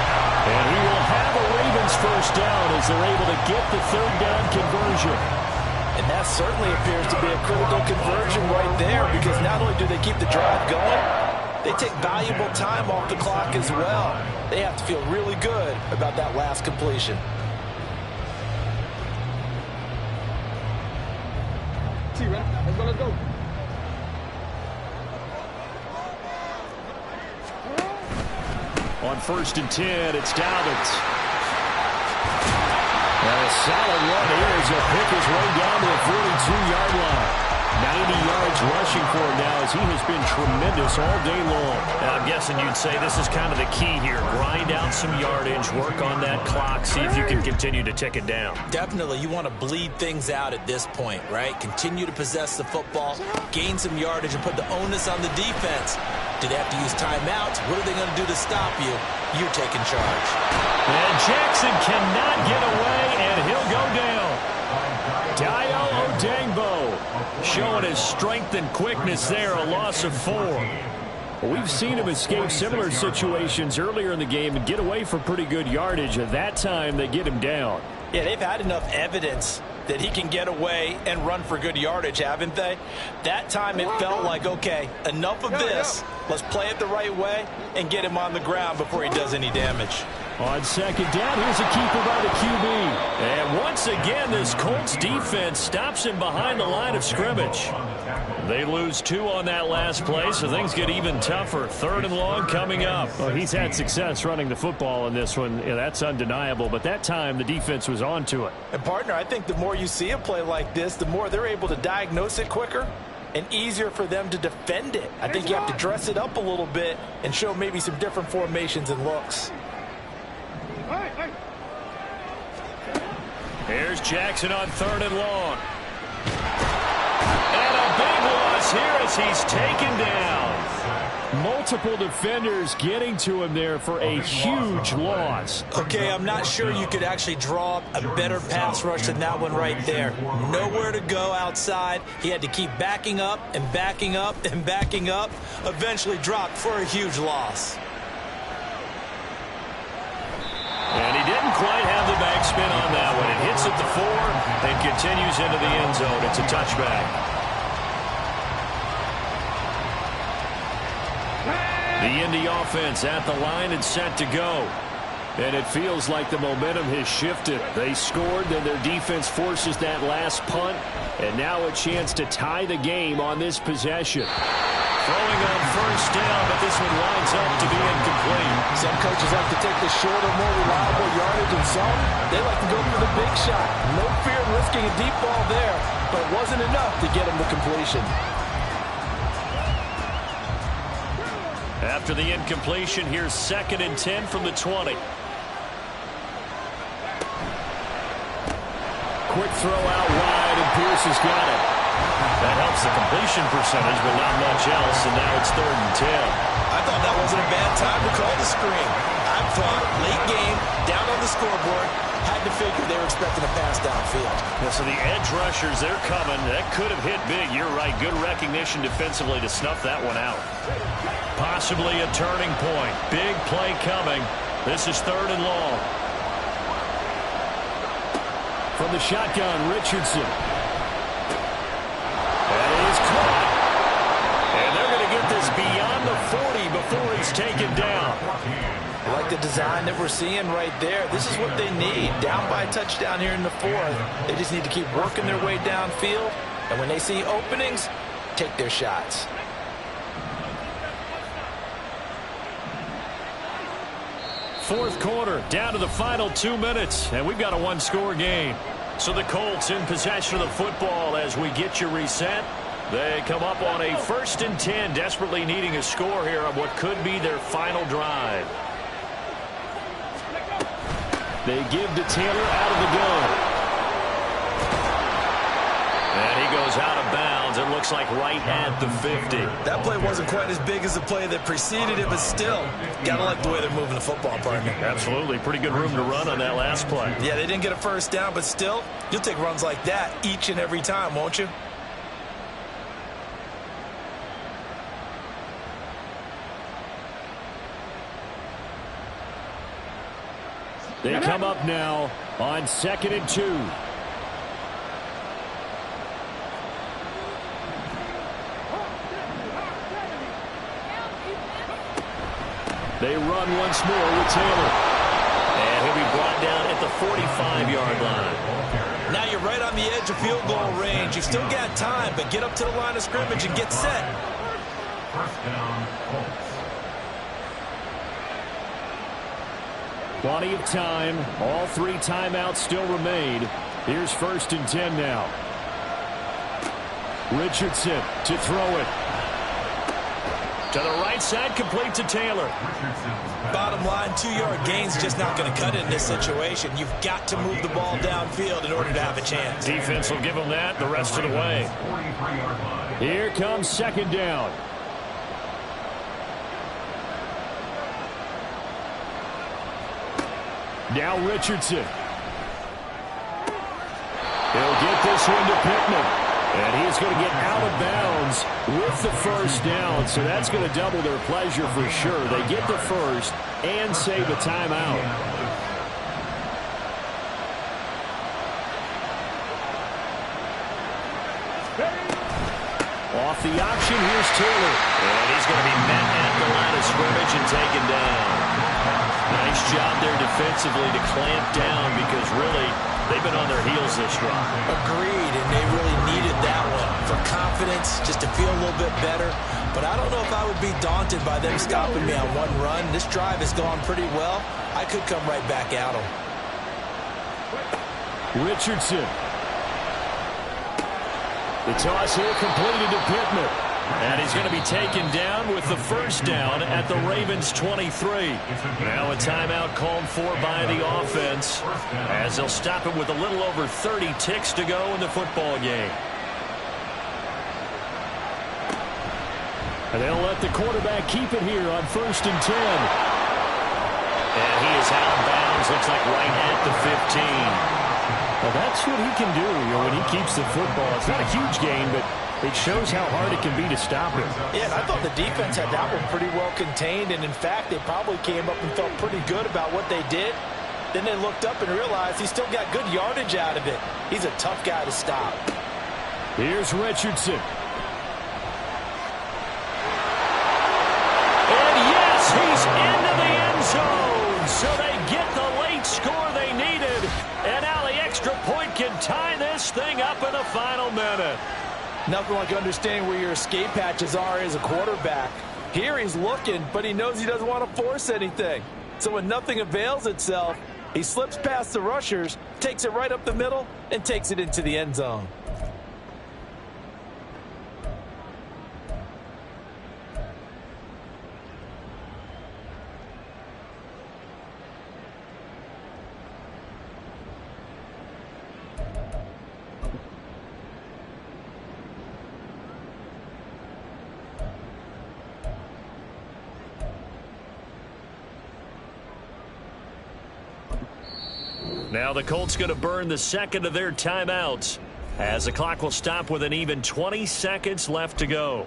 And he will have a Ravens first down as they're able to get the 3rd down conversion. And that certainly appears to be a critical conversion right there, because not only do they keep the drive going, they take valuable time off the clock as well. They have to feel really good about that last completion. Let's go. On 1st and 10, it's Dobbins. And a solid run here as he'll pick his way down to the 42-yard line. 90 yards rushing for him now as he has been tremendous all day long. And I'm guessing you'd say this is kind of the key here. Grind out some yardage, work on that clock, see if you can continue to tick it down. Definitely, you want to bleed things out at this point, right? Continue to possess the football, gain some yardage, and put the onus on the defense. Do they have to use timeouts? What are they going to do to stop you? You're taking charge. And Jackson cannot get away, and he'll go down. Dio Odangbo showing his strength and quickness there, a loss of 4. We've seen him escape similar situations earlier in the game and get away for pretty good yardage. At that time, they get him down. Yeah, they've had enough evidence that he can get away and run for good yardage, haven't they? That time it felt like, okay, enough of this. Let's play it the right way and get him on the ground before he does any damage. On second down, here's a keeper by the QB. And once again, this Colts defense stops him behind the line of scrimmage. They lose 2 on that last play, so things get even tougher. 3rd and long coming up. Well, he's had success running the football in this one. Yeah, that's undeniable. But that time, the defense was on to it. And, partner, I think the more you see a play like this, the more they're able to diagnose it quicker and easier for them to defend it. I think you have to dress it up a little bit and show maybe some different formations and looks. Here's Jackson on 3rd and long. And a big loss here as he's taken down. Multiple defenders getting to him there for a huge loss. Okay, I'm not sure you could actually draw up a better pass rush than that one right there. Nowhere to go outside. He had to keep backing up and backing up and backing up. Eventually dropped for a huge loss. And he didn't quite have the backspin on that one. It hits at the 4 and continues into the end zone. It's a touchback. The Indy offense at the line and set to go. And it feels like the momentum has shifted. They scored, then their defense forces that last punt. And now a chance to tie the game on this possession. Throwing on 1st down, but this one winds up to be incomplete. Some coaches like to take the shorter, more reliable yardage, and some, they like to go for the big shot. No fear of risking a deep ball there, but it wasn't enough to get him to completion. After the incompletion, here's 2nd and 10 from the 20. Quick throw out wide, and Pierce has got it. That helps the completion percentage, but not much else, and now it's 3rd and 10. I thought that wasn't a bad time to call the screen. I thought late game, down on the scoreboard, had to figure they were expecting a pass downfield. Yeah, so the edge rushers, they're coming. That could have hit big. You're right. Good recognition defensively to snuff that one out. Possibly a turning point. Big play coming. This is 3rd and long. From the shotgun, Richardson. That is caught. And they're going to get this beyond the 40 before he's taken down. I like the design that we're seeing right there. This is what they need. Down by a touchdown here in the 4th. They just need to keep working their way downfield. And when they see openings, take their shots. Fourth quarter, down to the final 2 minutes, and we've got a 1-score game. So the Colts in possession of the football as we get you reset. They come up on a 1st and 10, desperately needing a score here on what could be their final drive. They give to Taylor out of the gun. And he goes out of bounds. It looks like right at the 50. That play wasn't quite as big as the play that preceded it, but still, gotta like the way they're moving the football, partner. Absolutely. Pretty good room to run on that last play. Yeah, they didn't get a 1st down, but still, you'll take runs like that each and every time, won't you? They come up now on 2nd and 2. They run once more with Taylor. And he'll be brought down at the 45-yard line. Now you're right on the edge of field goal range. You've still got time, but get up to the line of scrimmage and get set. 1st down, Colts. Plenty of time. All 3 timeouts still remain. Here's 1st and 10 now. Richardson to throw it. To the right side, complete to Taylor. Bottom line, 2-yard gain's just not going to cut it in this situation. You've got to move the ball downfield in order to have a chance. Defense will give them that the rest of the way. Here comes 2nd down. Now Richardson. He'll get this one to Pittman. And he's going to get out of bounds with the 1st down. So that's going to double their pleasure for sure. They get the 1st and save a timeout. Off the option, here's Taylor. And he's going to be met at the line of scrimmage and taken down. Nice job there defensively to clamp down because really they've been on their heels this drive. Agreed, and they really needed that one for confidence, just to feel a little bit better. But I don't know if I would be daunted by them stopping me on one run. This drive has gone pretty well. I could come right back at them. Richardson. The toss here completed to Pittman. And he's going to be taken down with the first down at the Ravens 23. Now a timeout called for by the offense as they'll stop it with a little over 30 ticks to go in the football game. And they'll let the quarterback keep it here on 1st and 10. And he is out of bounds, looks like right at the 15. Well, that's what he can do, when he keeps the football. It's not a huge gain, but it shows how hard it can be to stop him. Yeah, and I thought the defense had that one pretty well contained, and in fact, they probably came up and felt pretty good about what they did. Then they looked up and realized he still got good yardage out of it. He's a tough guy to stop. Here's Richardson. And yes, he's into the end zone. So they get the late score they needed. And now the extra point can tie this thing up in the final minute. Nothing like understanding where your escape hatches are as a quarterback. Here he's looking, but he knows he doesn't want to force anything. So when nothing avails itself, he slips past the rushers, takes it right up the middle, and takes it into the end zone. Now the Colts going to burn the second of their timeouts as the clock will stop with an even 20 seconds left to go.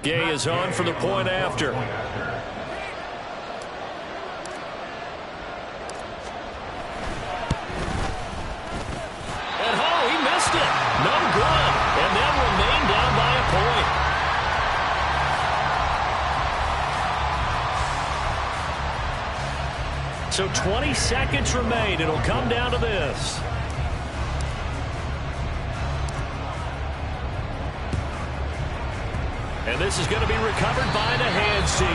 Gay is on for the point after. So 20 seconds remain. It'll come down to this. And this is going to be recovered by the hands team.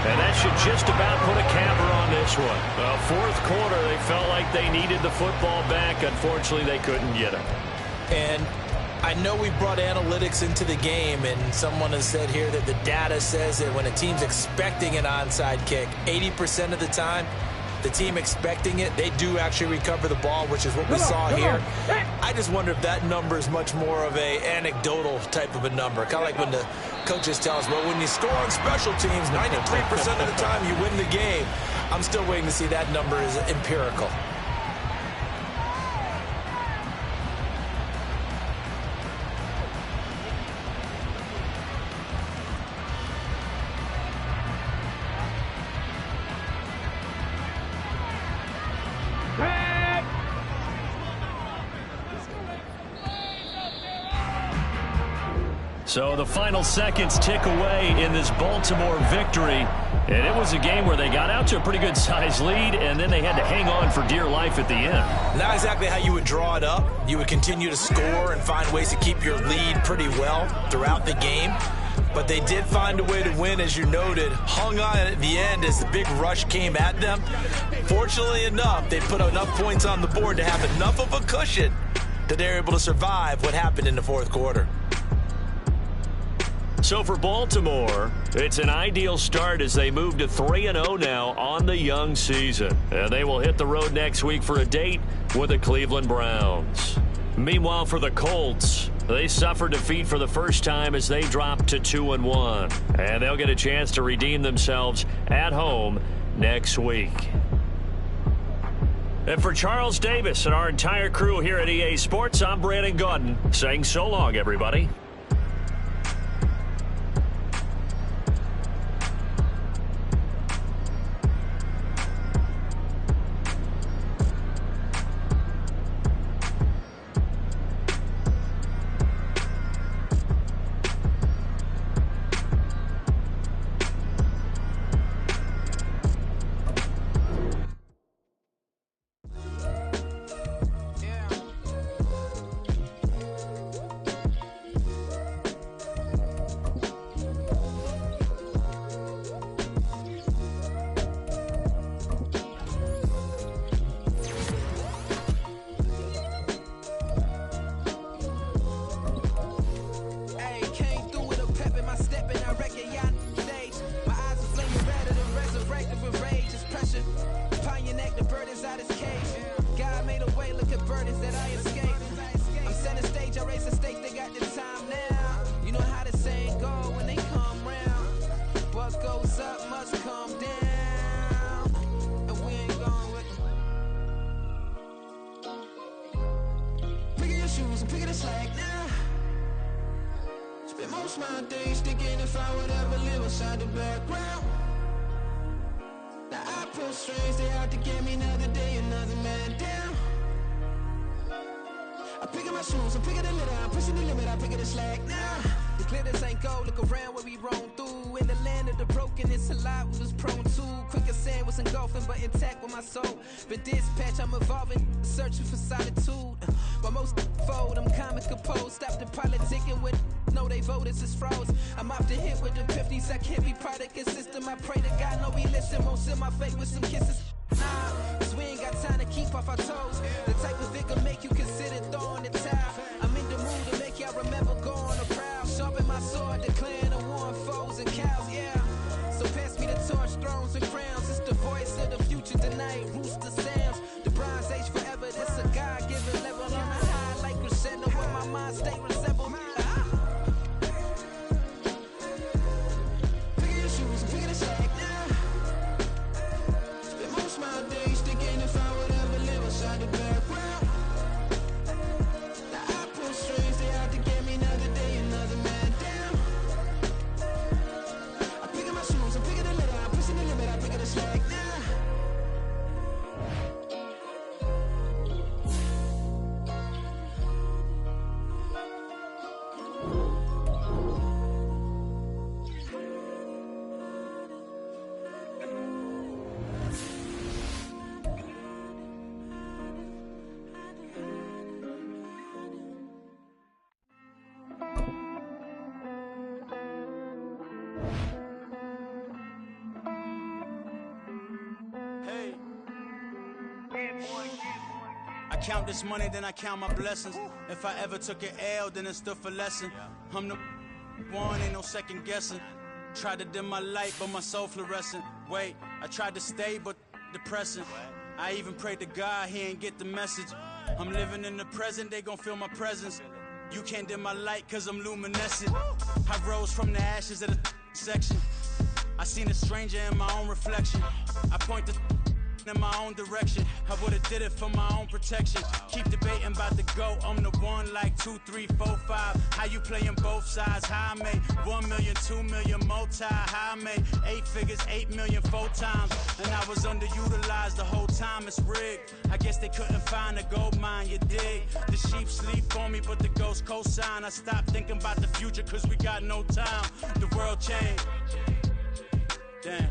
And that should just about put a capper on this one. Fourth quarter, they felt like they needed the football back. Unfortunately, they couldn't get it. And I know we brought analytics into the game, and someone has said here that the data says that when a team's expecting an onside kick, 80% of the time, the team expecting it, they do actually recover the ball, which is what we saw here. I just wonder if that number is much more of a anecdotal type of a number. Kind of like when the coaches tell us, well, when you score on special teams, 93% of the time you win the game. I'm still waiting to see that number is empirical. So the final seconds tick away in this Baltimore victory. And it was a game where they got out to a pretty good size lead, and then they had to hang on for dear life at the end. Not exactly how you would draw it up. You would continue to score and find ways to keep your lead pretty well throughout the game. But they did find a way to win, as you noted. Hung on at the end as the big rush came at them. Fortunately enough, they put enough points on the board to have enough of a cushion that they're able to survive what happened in the fourth quarter. So for Baltimore, it's an ideal start as they move to 3-0 now on the young season. And they will hit the road next week for a date with the Cleveland Browns. Meanwhile, for the Colts, they suffered defeat for the first time as they dropped to 2-1. And they'll get a chance to redeem themselves at home next week. And for Charles Davis and our entire crew here at EA Sports, I'm Brandon Gaudin saying so long, everybody. I count this money, then I count my blessings. If I ever took an L, then it stood for lesson. I'm the one, ain't no second guessing. Tried to dim my light, but my soul fluorescent. Wait, I tried to stay, but depressing. I even prayed to God, he ain't get the message. I'm living in the present, they gon' feel my presence. You can't dim my light, cause I'm luminescent. I rose from the ashes of the section. I seen a stranger in my own reflection. I point the in my own direction. I would've did it for my own protection. Keep debating about the GOAT. I'm the one like 2, 3, 4, 5. How you playing both sides? How I made 1 million, 2 million, multi. How I made 8 figures, 8 million, 4 times. And I was underutilized the whole time. It's rigged. I guess they couldn't find a gold mine, you dig? The sheep sleep on me, but the ghost cosign. I stopped thinking about the future, cause we got no time. The world changed. Damn.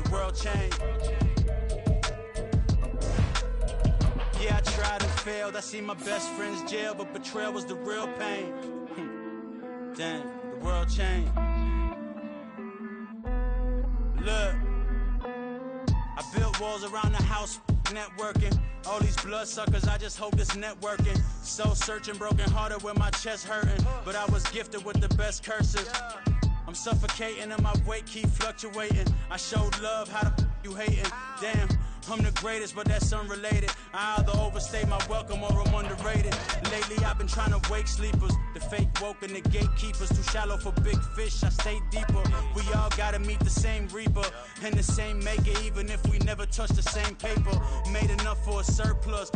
The world changed. Yeah, I tried and failed. I see my best friends jail, but betrayal was the real pain. Damn, the world changed. Look, I built walls around the house, networking. All these bloodsuckers, I just hope this networking. Soul searching, broken hearted with my chest hurting. But I was gifted with the best curses. I'm suffocating and my weight keep fluctuating. I showed love how to You hating, damn, I'm the greatest, but that's unrelated. I either overstay my welcome or I'm underrated. Lately I've been trying to wake sleepers, the fake woke and the gatekeepers. Too shallow for big fish, I stay deeper. We all gotta meet the same reaper and the same maker, even if we never touch the same paper. Made enough for a surplus,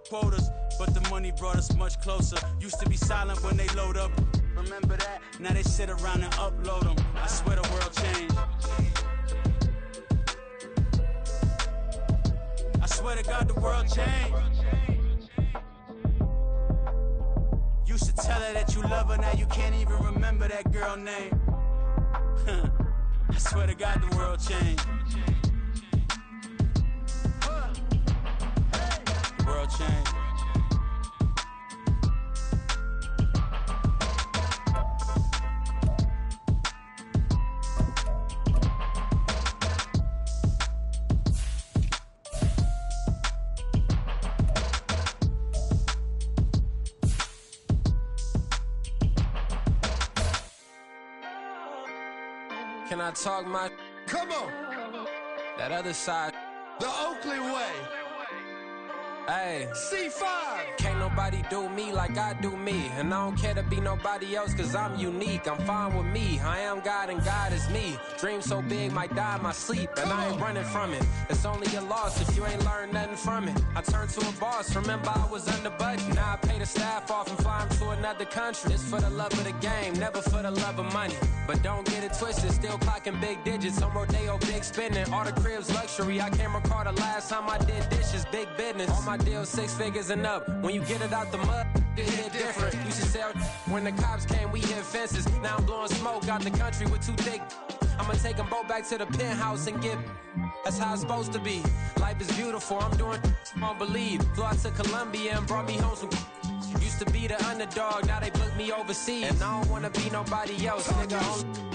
quotas, but the money brought us much closer. Used to be silent when they load up, remember that? Now they sit around and upload them. I swear the world changed. I swear to God the world changed. Used to tell her that you love her, now you can't even remember that girl name. I swear to God the world changed. The world changed. Can I talk my? Come on. That other side. The Oakley way. Hey. C5. Can't nobody do me like I do me. And I don't care to be nobody else cause I'm unique. I'm fine with me. I am God and God is me. Dream so big might die in my sleep. And I ain't running from it. It's only a loss if you ain't learned nothing from it. I turned to a boss. Remember I was under budget. Now I pay the staff off and fly them to another country. It's for the love of the game, never for the love of money. But don't get it twisted, still clocking big digits. On Rodeo, big spending. All the cribs luxury. I can't recall the last time I did dishes. Big business. All my deals 6 figures and up. When you get it out the mud, it hit different. Used to sell when the cops came, we hit fences. Now I'm blowing smoke out the country with too thick. I'ma take them both back to the penthouse and get. That's how it's supposed to be. Life is beautiful, I'm doing won't believe. Flew out to Colombia and brought me home some. Used to be the underdog, now they book me overseas. And I don't wanna be nobody else, nigga.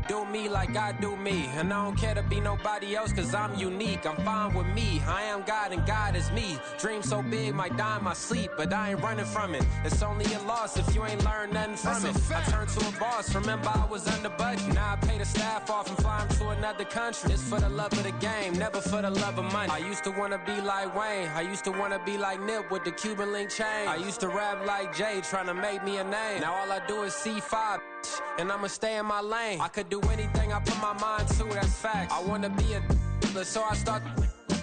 Do me like I do me. And I don't care to be nobody else cause I'm unique. I'm fine with me. I am God and God is me. Dream so big might die in my sleep, but I ain't running from it. It's only a loss if you ain't learned nothing from it. I turned to a boss. Remember I was under budget. Now I pay the staff off and fly them to another country. It's for the love of the game, never for the love of money. I used to wanna be like Wayne. I used to wanna be like Nip with the Cuban link chain. I used to rap like Jay trying to make me a name. Now all I do is C5 and I'ma stay in my lane. I could do anything I put my mind to, that's fact. I wanna be a so I start.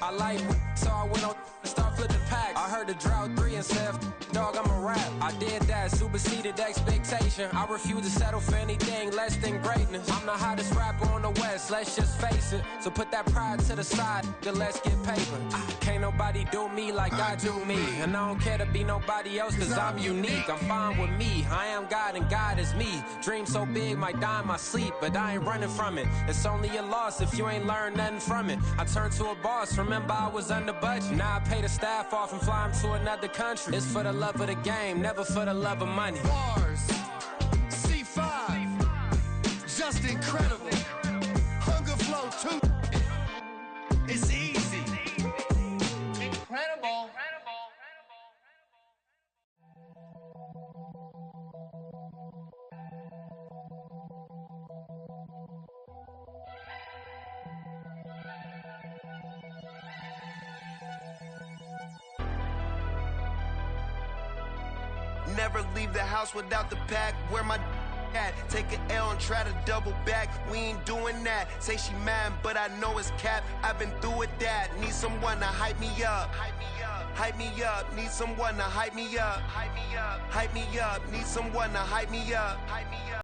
I like so I went on and start flipping packs. I heard the drought 3 and said, dog, I'm a rap. I did that, superseded expectation. I refuse to settle for anything less than greatness. I'm the hottest rapper on the West, let's just face it. So put that pride to the side, then let's get paper. Can't nobody do me like I do me. And I don't care to be nobody else cause I'm unique. I'm fine with me, I am God and God is me. Dream so big might die in my sleep, but I ain't running from it. It's only a loss if you ain't learned nothing from it. I turned to a boss, remember I was under budget. Now I pay the staff off and fly them to another country. It's for the love of the game, never for the love of money. Bars. C5. Just incredible. Hunger Flow 2. It's easy. Incredible. Never leave the house without the pack. Where my at? Take an L and try to double back. We ain't doing that. Say she mad, but I know it's cap. I've been through with that. Need someone to hype me up. Hype me up. Need someone to hype me up. Hype me up. Need someone to hype me up.